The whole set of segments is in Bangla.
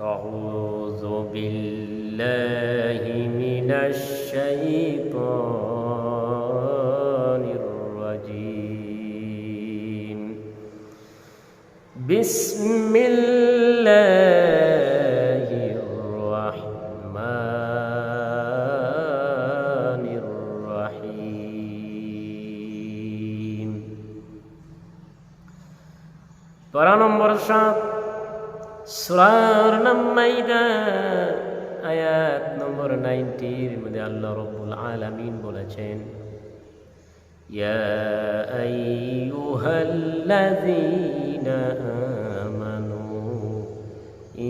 أعوذ بالله من الشيطان الرجيم. بسم الله الرحمن الرحيم. পারা নম্বর 7, সূরার নাম মাইদা, আয়াত নম্বর 90 এর মধ্যে আল্লাহ রাব্বুল আলামিন বলেছেন, ইয়া আইয়ুহাল্লাযীনা আমানু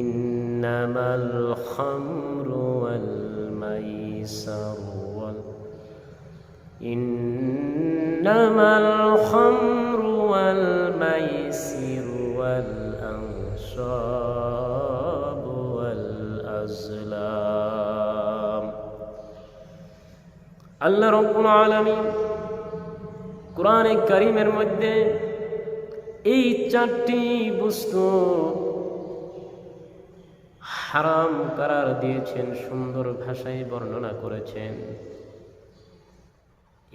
ইন্নামাল খামরু ওয়াল মাইসিরু ওয়াল الأنصاب والأزلام. আল্লাহ রাব্বুল আলামিন কোরআনে কারীমের মধ্যে এই 4টি বস্তু হারাম করার দিয়েছেন, সুন্দর ভাষায় বর্ণনা করেছেন।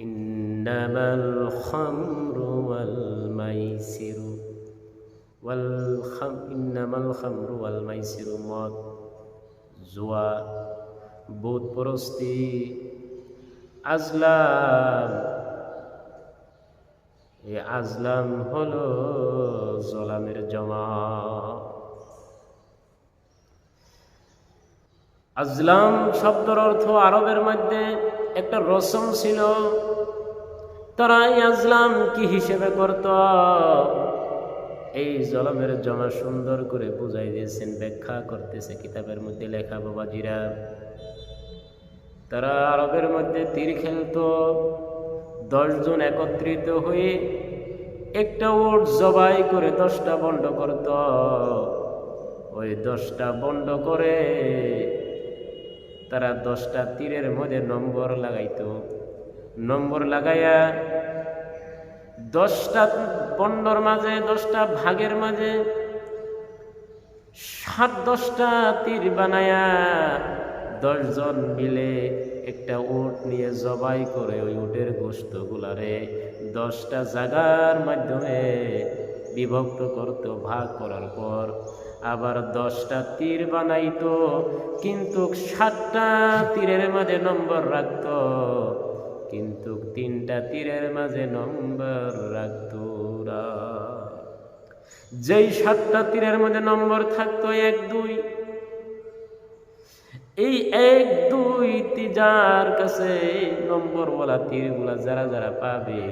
ইন্নামাল খামরু ওয়াল মাইসিরু ইন্নামাল খামরু ওয়াল মাইসিরু, মদ, জুয়া, বুতপরস্তি, আজলাম। এই আজলাম হলো জলামের জমা। আজলাম শব্দের অর্থ আরবের মধ্যে একটা রসম ছিল, তারা এই আজলাম কি হিসেবে করত, এই জলমের জমা সুন্দর করে বুঝাই দিয়েছেন, ব্যাখ্যা করতেছে কিতাবের মধ্যে লেখা বাবাজিরা। তারা আরবের মধ্যে তীর খেলতো, 10 জন একত্রিত হয়ে একটা উট জবাই করে 10টা বন্ড করত। ওই 10টা বন্ড করে তারা 10টা তীরের মধ্যে নম্বর লাগাইতো। নম্বর লাগাইয়া 10টা বন্ডর মাঝে, 10টা ভাগের মাঝে 10টা তীর বানায়া 10 জন মিলে একটা উট নিয়ে জবাই করে ওই উটের গোশত গুলারে 10টা জায়গার মাধ্যমে বিভক্ত করত। ভাগ করার পর আবার 10টা তীর বানাইতো, কিন্তু 7টা তীরের মাঝে নম্বর রাখত, কিন্তু 3টা তীরের মাঝে নম্বর রাখত না। যেই 7টা তীরের মধ্যে নম্বর থাকতো 1, 2, এই 1, 2 যার কাছে নম্বরওয়ালা তীরগুলা যারা পাবে,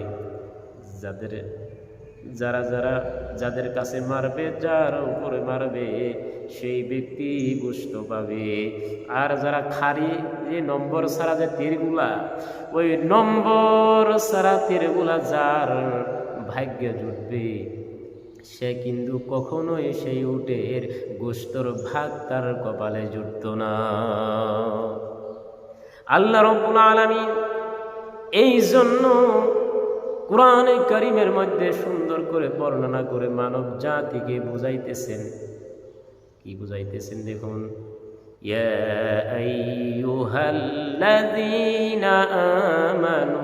যাদের কাছে মারবে, যার উপরে মারবে সেই ব্যক্তি গোশত পাবে। আর যারা খারি, যে নম্বর ছাড়া যে তীরগুলা, ওই নম্বর ছাড়া তীরগুলা যার ভাগ্যে জুটবে, সে কিন্তু কখনোই সেই উটের গোশতর ভাগ তার কপালে জুটত না। আল্লাহ রাব্বুল আলামিন এই জন্য কোরআনে কারীমের মধ্যে সুন্দর করে বর্ণনা করে মানব জাতিকে বুঝাইতেছেন। কি বুঝাইতেছেন দেখুন, ইয়া আইয়ুহাল্লাযীনা আমানু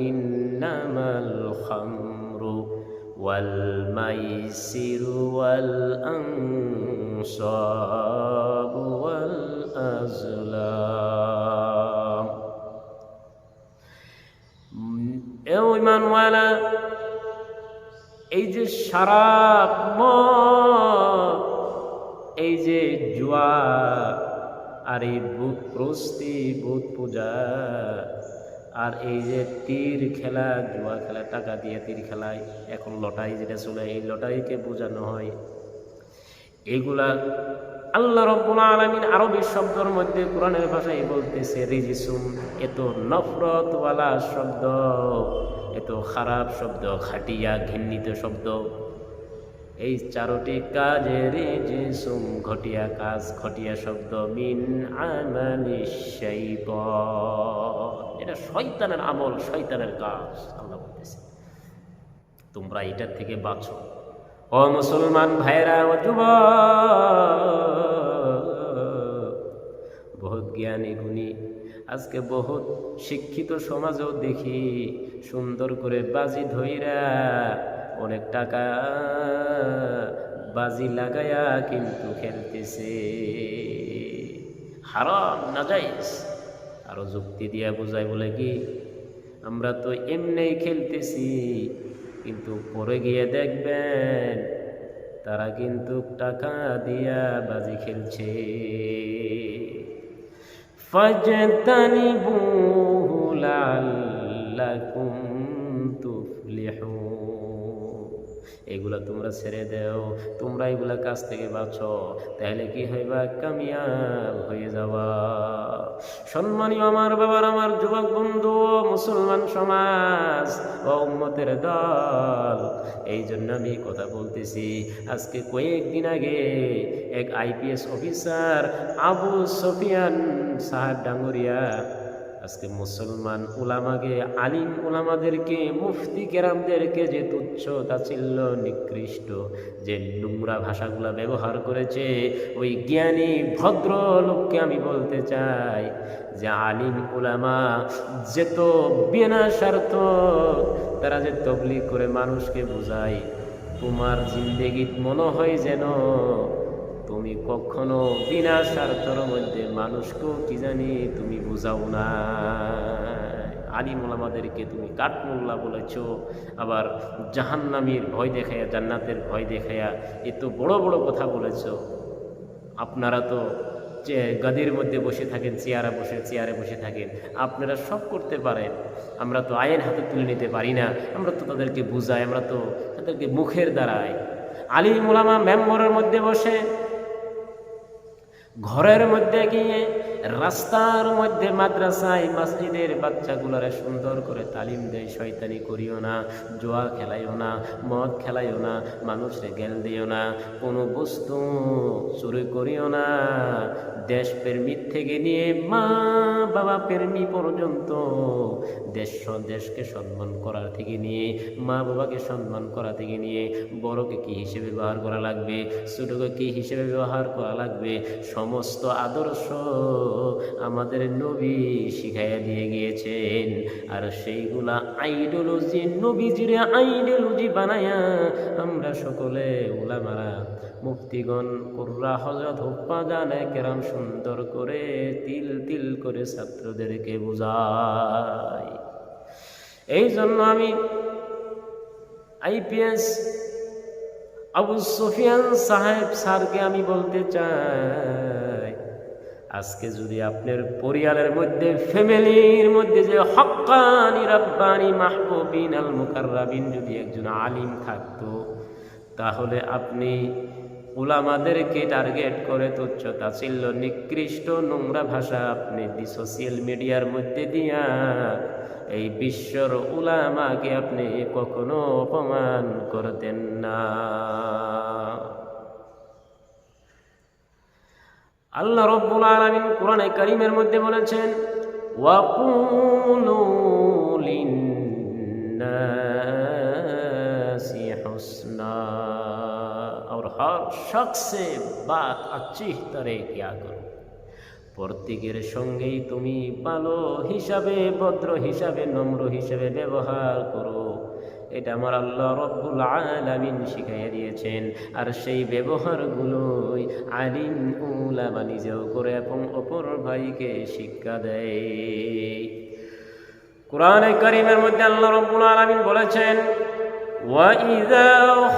ইন্নামাল খামরু ওয়াল মাইসিরু ওয়াল আনসাবু ওয়াল আজলাম। ঈমানওয়ালা, এই যে শরাব, মদ, এই যে জুয়া, আর এই বুতপ্রস্তি, বুত পূজা, আর এই যে তীর খেলা, জুয়া খেলা, টাকা দিয়ে তীর খেলায়, এখন লটারি যেটা চলে, এই লটারিকে বোঝানো হয়। এগুলা আল্লাহ রাব্বুল আলামিন আরবি শব্দের মধ্যে কোরআনের ভাষায় বলতেছে রিজিসুম। এত নফরতওয়ালা শব্দ, এত খারাপ শব্দ, খাটিয়া ঘৃণিত শব্দ। এই 4টি কাজে রিজিসুম, ঘটিয়া কাজ, ঘটিয়া শব্দ, মিন আমালিশ শাইতান, এটা শয়তানের আমল, শয়তানের কাজ। আল্লাহ বলতেছে তোমরা এটার থেকে বাঁচো। ও মুসলমান ভাইরা ও যুবক, বহুত জ্ঞানী গুণী আজকে বহুত শিক্ষিত সমাজও দেখি সুন্দর করে বাজি ধইরা অনেক টাকা বাজি লাগায়া কিন্তু খেলতেছে, হারাম নাজাইজ। আরো যুক্তি দিয়া বোঝায়, বলে কি আমরা তো এমনিই খেলতেছি, কিন্তু পরে গিয়ে দেখবেন তারা কিন্তু টাকা দিয়া বাজি খেলছে। ফাজতানিবুহু লাআল্লাকুম তুফলিহুন, এগুলা তোমরা ছেড়ে দাও, তোমরা এগুলা কাছ থেকে বাঁচো, তাহলে কি হইবা, কামিয়াব হয়ে যাওয়া। সম্মানীয় আমার বাবার, আমার যুবক বন্ধু, মুসলমান সমাজ ও উম্মতের দল, এই জন্য আমি কথা বলতেছি। আজকে কয়েকদিন আগে এক আইপিএস অফিসার আবু সুফিয়ান সাহেব ডাঙ্গরিয়া আজকে মুসলমান উলামাকে, আলিম উলামাদেরকে, মুফতি কেরামদেরকে যে তুচ্ছ তাচ্ছিল্য নিকৃষ্ট যে নোংরা ভাষাগুলা ব্যবহার করেছে, ওই জ্ঞানী ভদ্র লোককে আমি বলতে চাই যে আলিম উলামা যে তো বিনা স্বার্থ তারা যে তবলিগ করে মানুষকে বুঝায়, তোমার জিন্দেগিত মনে হয় যেন তুমি কখনো বিনা স্বার্থের মধ্যে মানুষকেও কি জানি তুমি বুঝাও না। আলিম ওলামাদেরকে তুমি কাঠমোল্লা বলেছ, আবার জাহান্নামীর ভয় দেখাইয়া, জান্নাতের ভয় দেখাইয়া এত বড় বড় কথা বলেছ। আপনারা তো গাদির মধ্যে বসে থাকেন, চেয়ারে বসে থাকেন, আপনারা সব করতে পারেন, আমরা তো আইন হাতে তুলে নিতে পারি না, আমরা তো তাদেরকে বুঝাই, আমরা তো তাদেরকে মুখের দ্বারাই। আলিম ওলামা মেম্বরের মধ্যে বসে, ঘরের মধ্যে গিয়ে, রাস্তার মধ্যে, মাদ্রাসায় মসজিদের বাচ্চাগুলারে সুন্দর করে তালিম দেয়, শয়তানি করিও না, জুয়া খেলাইও না, মদ খেলাইও না, মানুষরে গেল দিও না, কোনো বস্তু চুরি করিও না, দেশপ্রেমিক থেকে নিয়ে মা বাবা প্রেমী পর্যন্ত, দেশকে সম্মান করার থেকে নিয়ে, মা বাবাকে সম্মান করা থেকে নিয়ে, বড়কে কি হিসেবে ব্যবহার করা লাগবে, ছোটকে কি হিসেবে ব্যবহার করা লাগবে, সমস্ত আদর্শ আমাদের নবী শিখাইয়া দিয়ে গিয়েছেন। আর সেইগুলা আইডিওলজি, নবীজির আইডিওলজি বানায়া আমরা সকলে উলামারা, মুফতিগণ, কুররা, হযরত হুফাজ জানে কেরাম সুন্দর করে তিল তিল করে ছাত্রদেরকে বোঝাই। এই জন্য আমি আইপিএস আবু সুফিয়ান সাহেব স্যারকে আমি বলতে চাই, আজকে যদি আপনার পরিবারের মধ্যে, ফ্যামিলির মধ্যে যে হক্কানি রাব্বানি মাহবুবিন আল মুকাররাবিন যদি একজন আলিম থাকতো, তাহলে আপনি উলামাদেরকে টার্গেট করে তুচ্ছ তাচ্ছিল্য নিকৃষ্ট নোংরা ভাষা আপনি সোশ্যাল মিডিয়ার মধ্যে দিয়া এই বিশ্বর উলামাকে আপনি কখনো অপমান করতেন না। আল্লাহ রাব্বুল আলামিন কোরআনে কারীমের মধ্যে বলেছেন, ওয়াকুলু লিন্নাসি হুসনা, और हर शख्स से बात अच्छी तरह किया करो, প্রত্যেকের সঙ্গেই তুমি ভালো হিসাবে, ভদ্র হিসাবে, নম্র হিসাবে ব্যবহার করো। এটা আমার আল্লাহ রব্বুল আলামিন শিখাইয়া দিয়েছেন। আর সেই ব্যবহারগুলোই আলিম উলামা নিজেও করে এবং অপর ভাইকে শিক্ষা দেয়। কোরআনে কারীমের মধ্যে আল্লাহ রব্বুল আলামিন বলেছেন, وَإِذَا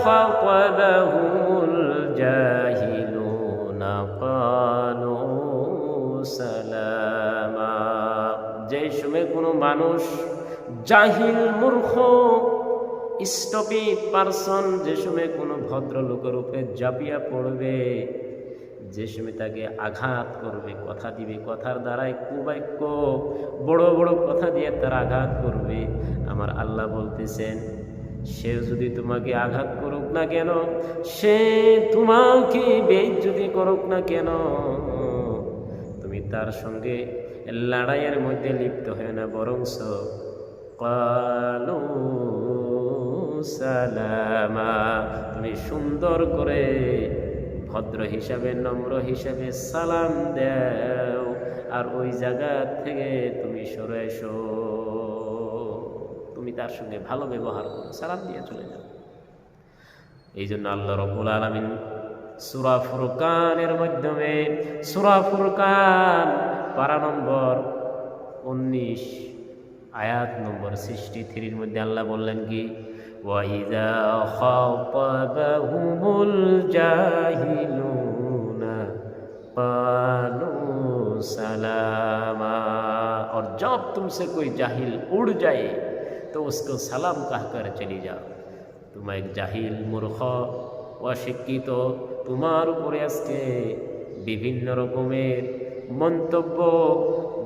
خَاطَبَهُمُ الْجَاهِلُونَ قَالُوا سَلَامًا, যে সময় কোনো মানুষ জাহিল, মূর্খ, স্টুপিড পারসন যে সময় কোনো ভদ্রলোকের উপরে ঝাঁপিয়া পড়বে, যে সময় তাকে আঘাত করবে, কথা দিবে, কথার দ্বারাই কুবাক্য, বড় বড় কথা দিয়ে তার আঘাত করবে, আমার আল্লাহ বলতেছেন, সে যদি তোমাকে আঘাত করুক না কেন, সে তোমাকে বেইজ্জতি করুক না কেন, তুমি তার সঙ্গে লড়াইয়ের মধ্যে লিপ্ত হয় না, বরং ক্বালু সালামা, তুমি সুন্দর করে ভদ্র হিসাবে নম্র হিসাবে সালাম দাও আর ওই জায়গা থেকে তুমি সরে এসো, তুমি তার সঙ্গে ভালো ব্যবহার করো, সালাম দিয়ে চলে যাও। এই জন্য আল্লাহ রাব্বুল আলামিন সূরা ফুরকানের মাধ্যমে, সূরা ফুরকান পারা নম্বর 19 আয়াত নম্বর 63 মধ্যে আল্লাহ বললেন কি, ওয়াইযা খাতাবাহুমুল জাহিলুনা ক্বালু সালামা, और जब तुमसे कोई जाहिल उड़ जाए तो उसको सलाम कहकर चली जाओ। तुम एक जाहिल मूर्ख অশিক্ষিত, তোমার উপরে আজকে বিভিন্ন রকমের মন্তব্য,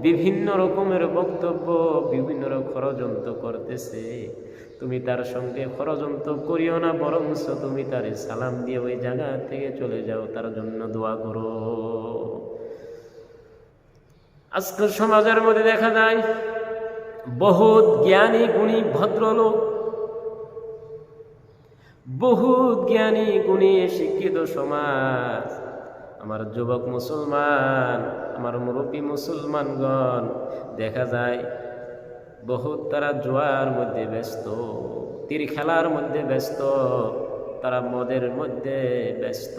বিভিন্ন রকমের বক্তব্য, বিভিন্ন রকম ষড়যন্ত্র করতেছে, তুমি তার সঙ্গে ষড়যন্ত্র করিও না, বরঞ্চ তুমি তারে সালাম দিয়ে ওই জায়গা থেকে চলে যাও, তার জন্য দোয়া করো। আজকের সমাজের মধ্যে দেখা যায় বহুত জ্ঞানী গুণী ভদ্রলোক, বহুত জ্ঞানী গুণী শিক্ষিত সমাজ, আমার যুবক মুসলমান, আমার মুরব্বী মুসলমানগণ দেখা যায় বহুত তারা জুয়ার মধ্যে ব্যস্ত, তীর খেলার মধ্যে ব্যস্ত, তারা মদের মধ্যে ব্যস্ত।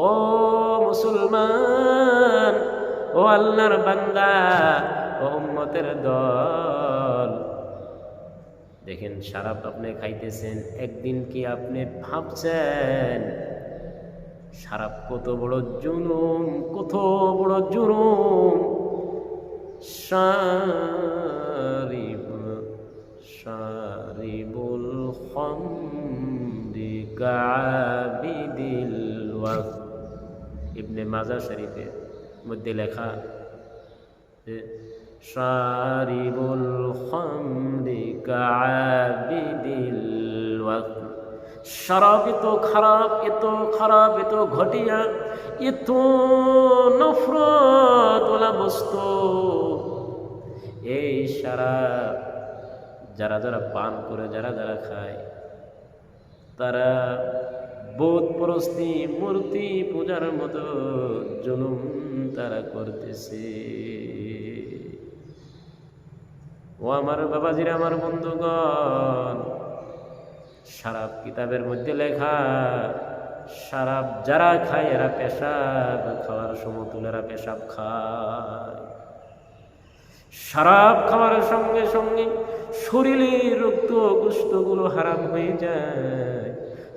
ও মুসলমান, ও আল্লাহর বান্দা, ও উম্মতের দল, দেখেন শরাব আপনি খাইতেছেন, একদিন কি আপনি ভাবছেন শরাব কত বড় জুলুম, কত বড় জুলুম? শারিবুল খামরি কাবিদিল ওয়াক্ত, ইবনে মাজাহ শরীফের মধ্যে লেখা যে শারিবুল খামরি কাবিদিল ওয়াক্ত, শরাব এত খারাপ, এত খারাপ, এত ঘটিয়া, এত নফরত ওলা বস্তু। এই শরাব যারা যারা পান করে, যারা যারা খায়, তারা বোধ পরস্তি মূর্তি পূজার মতো জুলুম তারা করতেছে। ও আমার বাবাজিরা, আমার বন্ধুগণ, শরাব কিতাবের মধ্যে লেখা, শরাব যারা খায় এরা পেশাব খাওয়ার সমতুল এরা পেশাব খায়। শরাব খাওয়ার সঙ্গে সঙ্গে শরীরের রক্ত গোশতগুলো হারাম হয়ে যায়।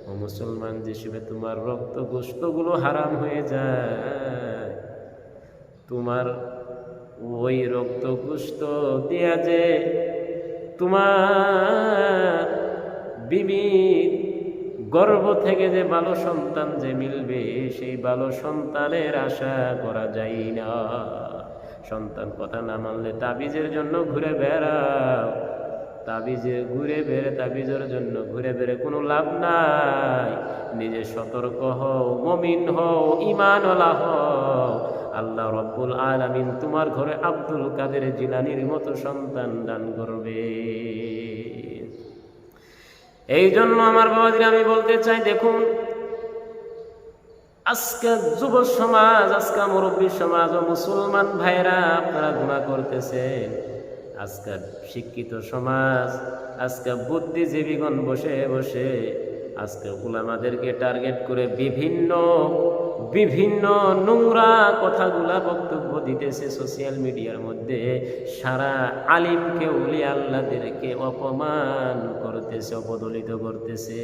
ও মুসলমান, যেসবে তোমার রক্ত গোশতগুলো হারাম হয়ে যায়, তোমার ওই রক্ত গোশত দিয়া যে তোমার বিবির গর্ভ থেকে যে ভালো সন্তান যে মিলবে, সেই ভালো সন্তানের আশা করা যায় না। সন্তান কথা না মানলে তাবিজের জন্য ঘুরে বেড়াও, তাবিজে ঘুরে বেড়ে তাবিজের জন্য ঘুরে বেড়ে কোনো লাভ নাই। নিজে সতর্ক হও, মুমিন হও, ঈমানওয়ালা হও। আল্লাহ রাব্বুল আলামিন তোমার ঘরে আব্দুল কাদের জিলানীর মতো সন্তান দান করবে। এই জন্য আমার বাবাজিরা আমি বলতে চাই, দেখুন আজকে যুব সমাজ, আজকে মুরব্বী সমাজ ও মুসলমান ভাইরা আপনারা গুনাহ করতেছেন। আজকে শিক্ষিত সমাজ, আজকে বুদ্ধিজীবীগণ বসে বসে আজকে উলামাদেরকে টার্গেট করে বিভিন্ন বিভিন্ন নোংরা কথাগুলা বক্তব্য দিতেছে সোশ্যাল মিডিয়ার মধ্যে। সারা আলিমকে, উলিয়া আল্লাহদেরকে অপমান করতেছে, অপদলিত করতেছে,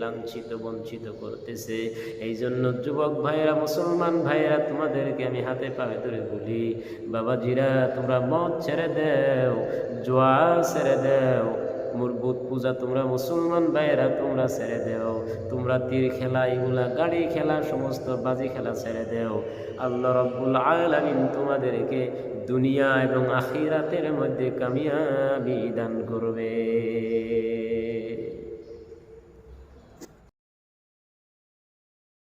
লাঞ্ছিত বঞ্চিত করতেছে। এই জন্য যুবক ভাইয়েরা, মুসলমান ভাইয়েরা, তোমাদেরকে আমি হাতে পায়ে ধরে বলি, বাবাজিরা তোমরা মদ ছেড়ে দেও, জুয়া ছেড়ে দেও, মুরবুত পূজা তোমরা মুসলমান ভাইয়েরা তোমরা ছেড়ে দেও, তোমরা তীর খেলা, এগুলা গাড়ি খেলা, সমস্ত বাজি খেলা ছেড়ে দেও। আল্লাহ রাব্বুল আলামিন তোমাদেরকে দুনিয়া এবং আখিরাতের মধ্যে কামিয়াবি দান করবে।